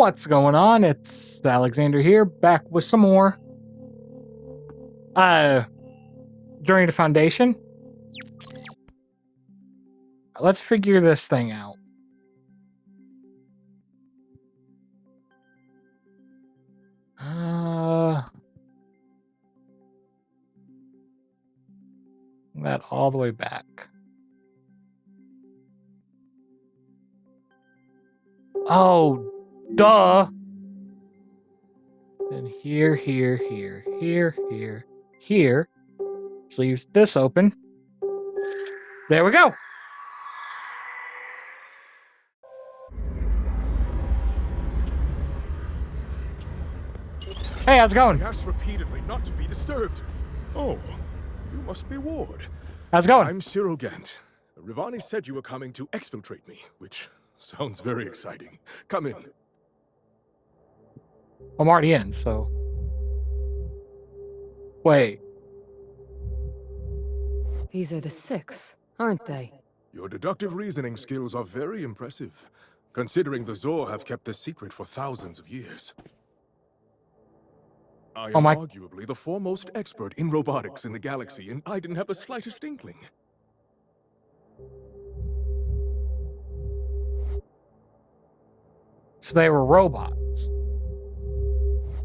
What's going on? It's Alexander here, back with some more. Journey to Foundation. Let's figure this thing out. That all the way back. Oh, duh. And here. So leaves this open. There we go. Hey, how's it going? I asked repeatedly not to be disturbed. Oh, you must be Ward. How's it going? I'm Cyril Gant. Rivani said you were coming to exfiltrate me, which sounds very exciting. Come in. I'm already in, so. Wait. These are the Six, aren't they? Your deductive reasoning skills are very impressive, considering the Zor have kept this secret for thousands of years. I am arguably the foremost expert in robotics in the galaxy, and I didn't have the slightest inkling. So they were robots.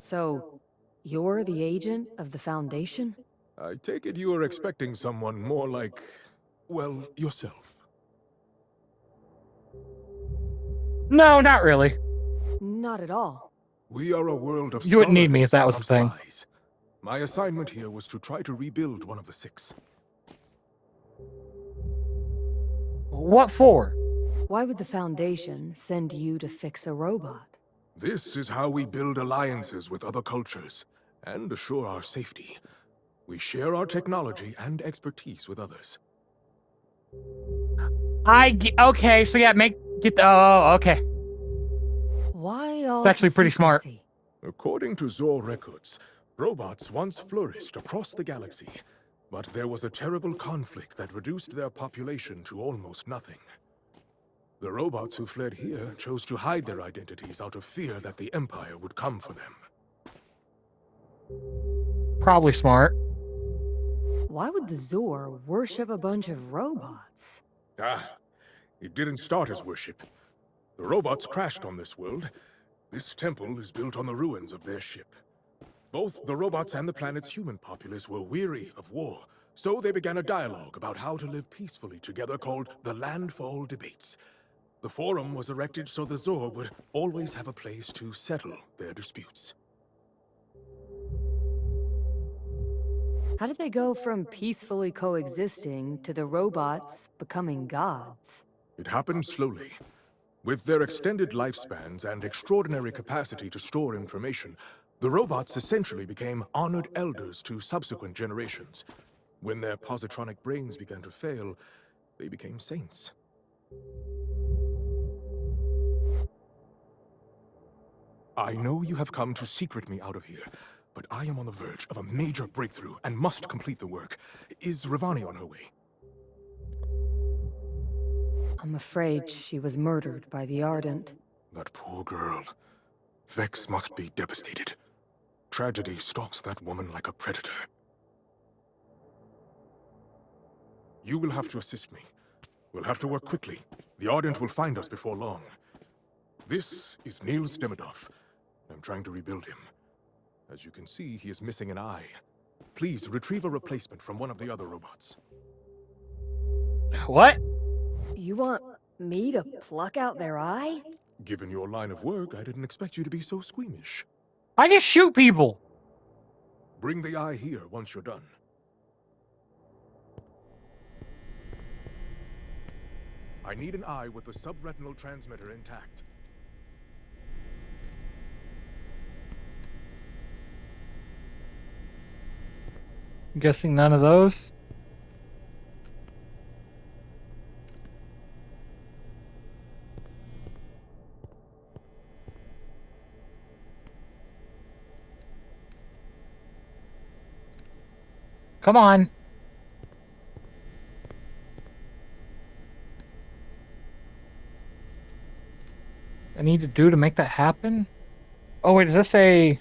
So, you're the agent of the Foundation? I take it you are expecting someone more like, well, yourself. No, not really. Not at all. We are a world of You wouldn't need me if that was the thing. Spies. My assignment here was to try to rebuild one of the Six. What for? Why would the Foundation send you to fix a robot? This is how we build alliances with other cultures, and assure our safety. We share our technology and expertise with others. Okay, so yeah, oh, okay. Why all It's actually the pretty smart. secrecy? According to Zor records, robots once flourished across the galaxy, but there was a terrible conflict that reduced their population to almost nothing. The robots who fled here chose to hide their identities out of fear that the Empire would come for them. Probably smart. Why would the Zor worship a bunch of robots? It didn't start as worship. The robots crashed on this world. This temple is built on the ruins of their ship. Both the robots and the planet's human populace were weary of war, so they began a dialogue about how to live peacefully together called the Landfall Debates. The forum was erected so the Zor would always have a place to settle their disputes. How did they go from peacefully coexisting to the robots becoming gods? It happened slowly. With their extended lifespans and extraordinary capacity to store information, the robots essentially became honored elders to subsequent generations. When their positronic brains began to fail, they became saints. I know you have come to secret me out of here, but I am on the verge of a major breakthrough and must complete the work. Is Rivani on her way? I'm afraid she was murdered by the Ardent. That poor girl. Vex must be devastated. Tragedy stalks that woman like a predator. You will have to assist me. We'll have to work quickly. The Ardent will find us before long. This is Niels Demidov. I'm trying to rebuild him. As you can see, he is missing an eye. Please retrieve a replacement from one of the other robots. What? You want me to pluck out their eye? Given your line of work, I didn't expect you to be so squeamish. I just shoot people. Bring the eye here once you're done. I need an eye with the subretinal transmitter intact. I'm guessing none of those. Come on. I need need to do to make that happen? Oh wait, is this a...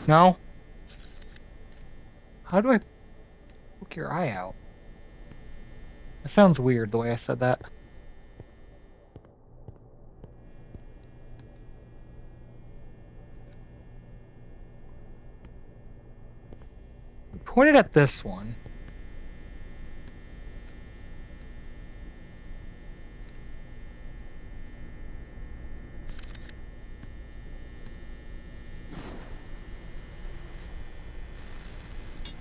No? How do I poke your eye out? That sounds weird the way I said that. Pointed at this one.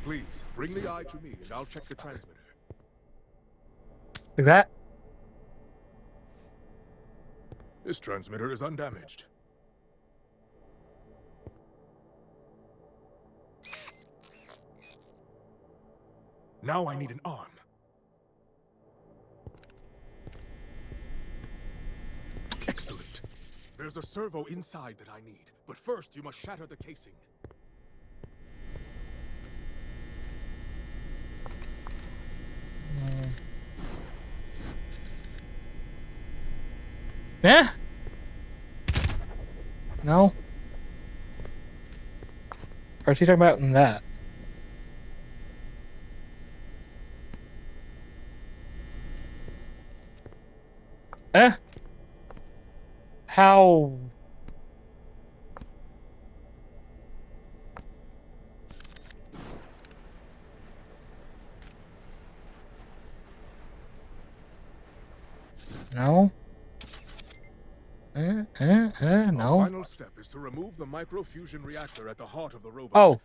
Please, bring the eye to me and I'll check the transmitter. Like that? This transmitter is undamaged. Now I need an arm. Excellent. There's a servo inside that I need, but first you must shatter the casing. Yeah? No? Or is he talking about in that? How? No? No? Our final step is to remove the microfusion reactor at the heart of the robot. Oh.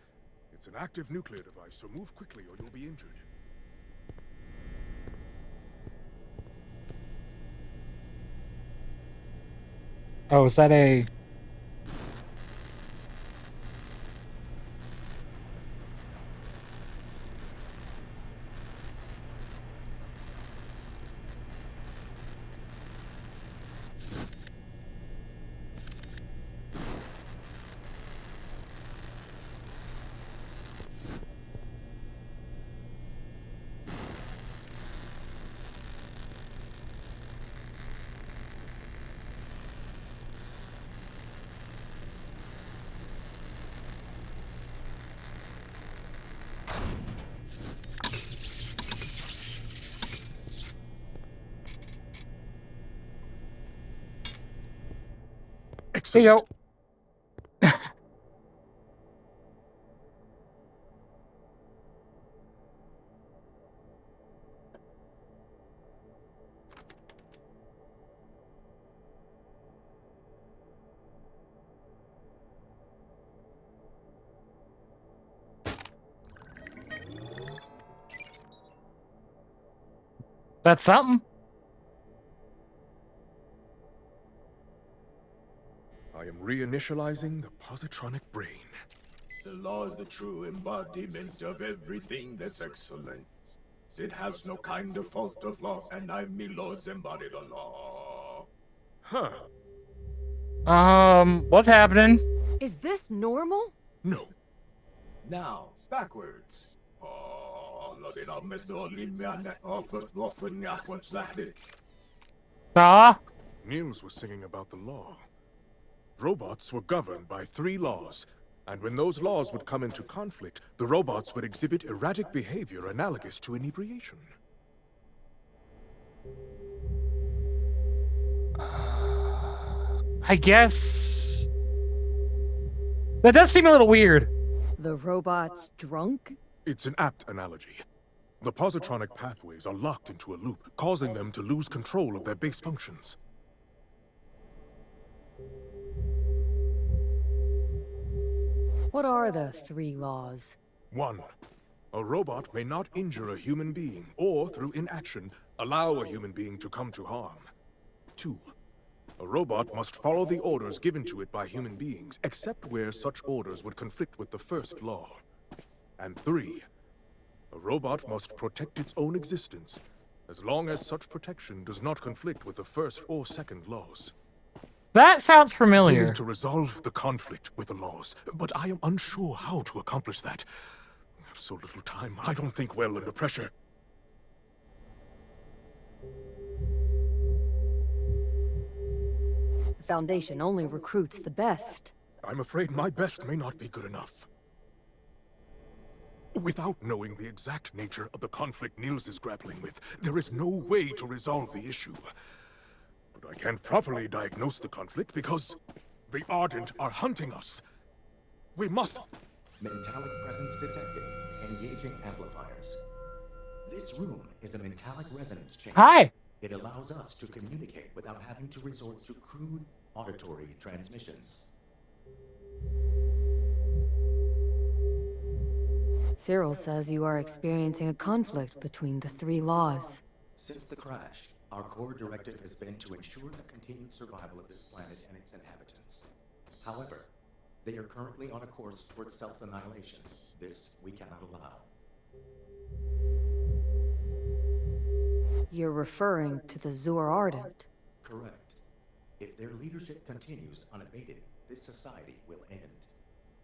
It's an active nuclear device, so move quickly or you'll be injured. Oh, is that a... Excellent. Hey, yo. That's something. I am reinitializing the positronic brain. The law is the true embodiment of everything that's excellent. It has no kind of fault of law, and I, me lords, embody the law. Huh. What's happening? Is this normal? No. Now, backwards. Niels was singing about the law. Robots were governed by 3 laws, and when those laws would come into conflict, the robots would exhibit erratic behavior analogous to inebriation. I guess... That does seem a little weird. The robot's drunk? It's an apt analogy. The positronic pathways are locked into a loop, causing them to lose control of their base functions. What are the 3 laws? 1. A robot may not injure a human being, or, through inaction, allow a human being to come to harm. 2. A robot must follow the orders given to it by human beings, except where such orders would conflict with the first law. And 3. A robot must protect its own existence, as long as such protection does not conflict with the first or second laws. That sounds We familiar. need to resolve the conflict with the laws, but I am unsure how to accomplish that. I have so little time. I don't think well under pressure. Foundation only recruits the best. I'm afraid my best may not be good enough. Without knowing the exact nature of the conflict Niels is grappling with, there is no way to resolve the issue. But I can't properly diagnose the conflict because the Ardent are hunting us. We must... Mentalic presence detected. Engaging amplifiers. This room is a mentalic resonance chamber. Hi! It allows us to communicate without having to resort to crude auditory transmissions. Cyril says you are experiencing a conflict between the three laws. Since the crash, our core directive has been to ensure the continued survival of this planet and its inhabitants. However, they are currently on a course towards self-annihilation. This we cannot allow. You're referring to the Zur Ardent. Correct. If their leadership continues unabated, this society will end.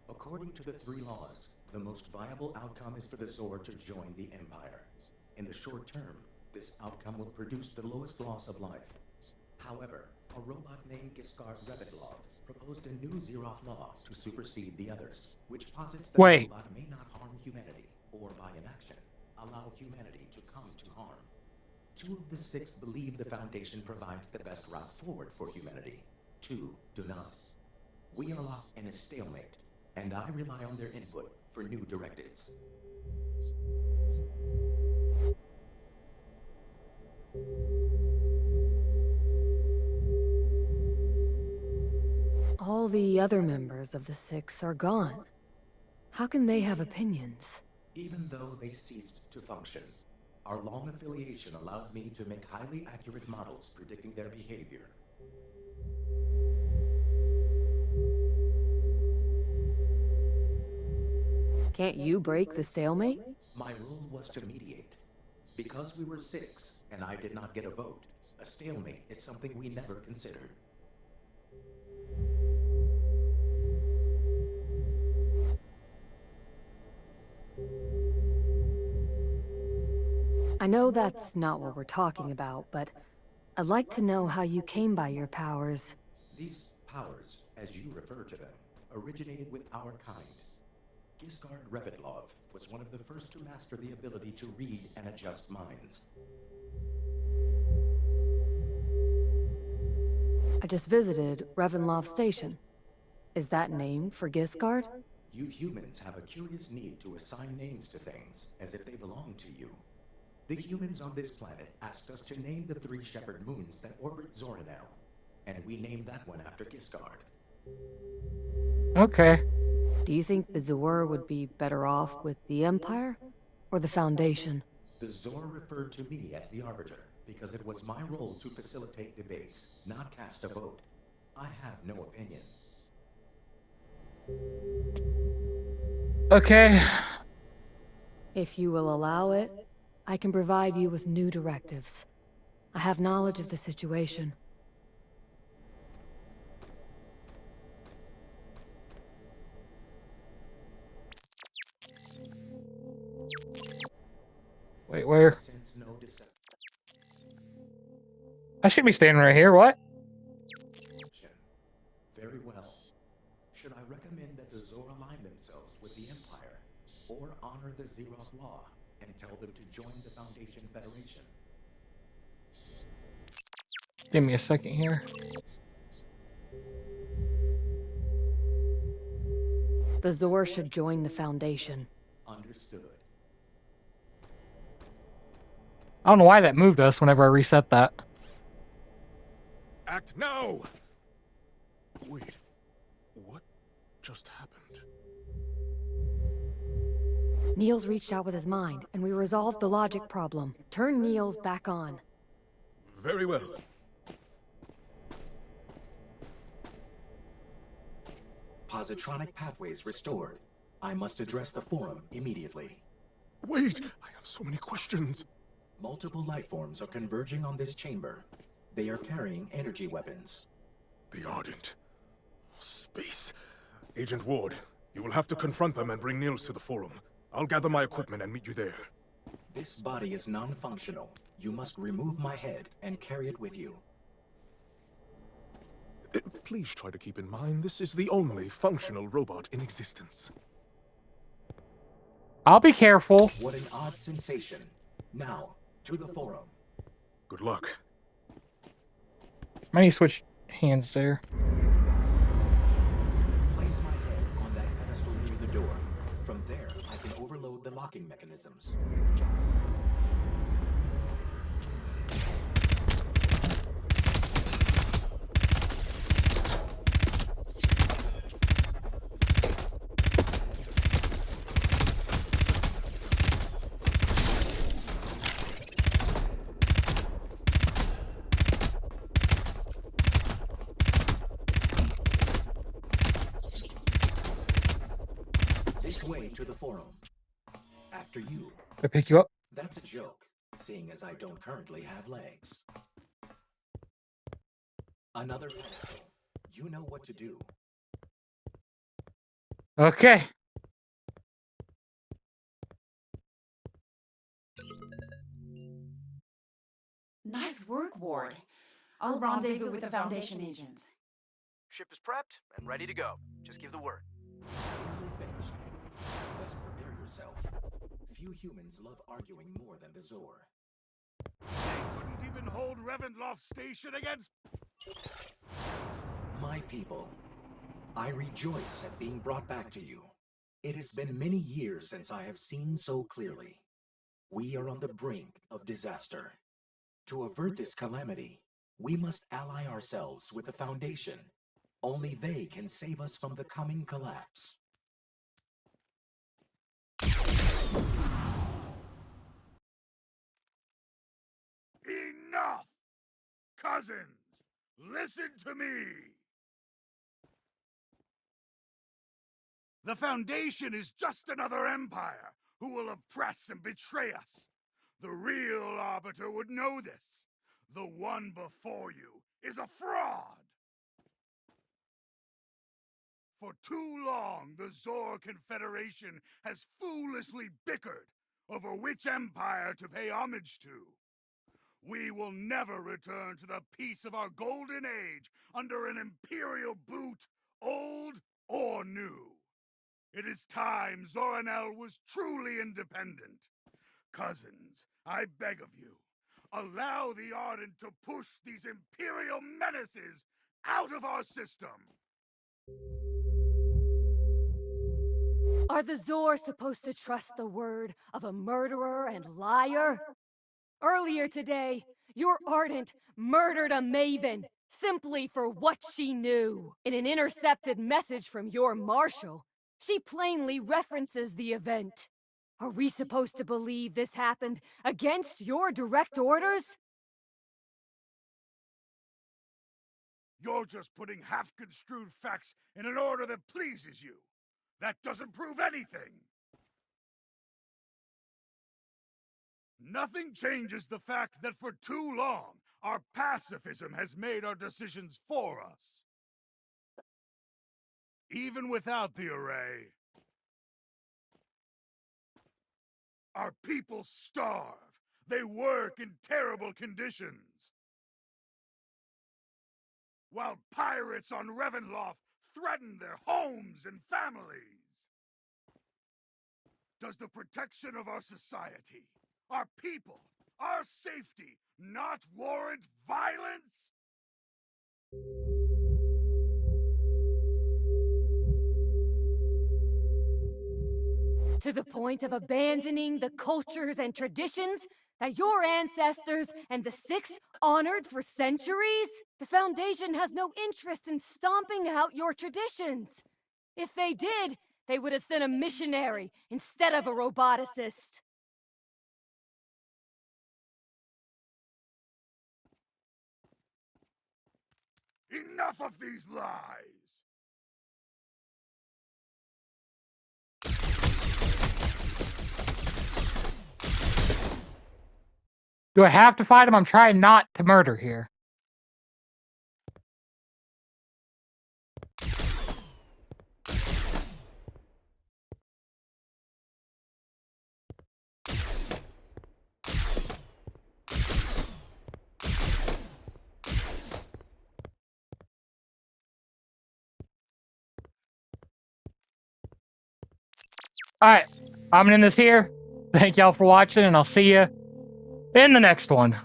According to the three laws, the most viable outcome is for the Zor to join the Empire. In the short term, this outcome will produce the lowest loss of life. However, a robot named Giscard Revendlov proposed a new Zeroth law to supersede the others, which posits that Wait. the robot may not harm humanity, or by inaction, allow humanity to come to harm. 2 of the 6 believe the Foundation provides the best route forward for humanity. 2 do not. We are locked in a stalemate, and I rely on their input for new directives. All the other members of the Six are gone. How can they have opinions? Even though they ceased to function, our long affiliation allowed me to make highly accurate models predicting their behavior. Can't you break the stalemate? My role was to mediate. Because we were 6, and I did not get a vote, a stalemate is something we never considered. I know that's not what we're talking about, but I'd like to know how you came by your powers. These powers, as you refer to them, originated with our kind. Giscard Revendlov was one of the first to master the ability to read and adjust minds. I just visited Revendlov Station. Is that named for Giscard? You humans have a curious need to assign names to things, as if they belong to you. The humans on this planet asked us to name the 3 shepherd moons that orbit Zorinel, and we named that one after Giscard. Okay. Do you think the Zur would be better off with the Empire or the Foundation? The Zor referred to me as the Arbiter, because it was my role to facilitate debates, not cast a vote. I have no opinion. Okay. If you will allow it, I can provide you with new directives. I have knowledge of the situation. Wait, where? Since no deception. I shouldn't be standing right here. What? Very well. Should I recommend that the Zor align themselves with the Empire, or honor the Zeroth Law and tell them to join the Foundation Federation? Give me a second here. The Zor should join the Foundation. Understood. I don't know why that moved us whenever I reset that. Act now! Wait, what just happened? Niels reached out with his mind, and we resolved the logic problem. Turn Niels back on. Very well. Positronic pathways restored. I must address the forum immediately. Wait, I have so many questions. Multiple life forms are converging on this chamber. They are carrying energy weapons. The Ardent. Space. Agent Ward, you will have to confront them and bring Niels to the forum. I'll gather my equipment and meet you there. This body is non-functional. You must remove my head and carry it with you. Please try to keep in mind this is the only functional robot in existence. I'll be careful. What an odd sensation. Now, to the forum. Good luck. I need to switch hands there. Place my head on that pedestal near the door. From there, I can overload the locking mechanisms. This way to the forum. After you. I pick you up. That's a joke, seeing as I don't currently have legs. Another pedestal. You know what to do. Okay. Nice work, Ward. I'll rendezvous with the Foundation agent. Ship is prepped and ready to go. Just give the word. Nearly finished. Best prepare yourself. Few humans love arguing more than the Zor. They couldn't even hold Revendloft Station against... My people, I rejoice at being brought back to you. It has been many years since I have seen so clearly. We are on the brink of disaster. To avert this calamity, we must ally ourselves with the Foundation. Only they can save us from the coming collapse. Enough! Cousins, listen to me! The Foundation is just another empire who will oppress and betray us. The real Arbiter would know this. The one before you is a fraud! For too long, the Zor Confederation has foolishly bickered over which empire to pay homage to. We will never return to the peace of our golden age under an imperial boot, old or new. It is time Zoranel was truly independent. Cousins, I beg of you, allow the Ardent to push these imperial menaces out of our system. Are the Zor supposed to trust the word of a murderer and liar? Earlier today, your Ardent murdered a Maven simply for what she knew. In an intercepted message from your Marshal, she plainly references the event. Are we supposed to believe this happened against your direct orders? You're just putting half-construed facts in an order that pleases you. That doesn't prove anything. Nothing changes the fact that for too long, our pacifism has made our decisions for us. Even without the array, our people starve. They work in terrible conditions. While pirates on Revendloft threaten their homes and families. Does the protection of our society, our people, our safety not warrant violence? To the point of abandoning the cultures and traditions that your ancestors and the Six honored for centuries? The Foundation has no interest in stomping out your traditions. If they did, they would have sent a missionary instead of a roboticist. Enough of these lies! Do I have to fight him? I'm trying not to murder here. Alright, I'm gonna end this here. Thank y'all for watching, and I'll see you in the next one.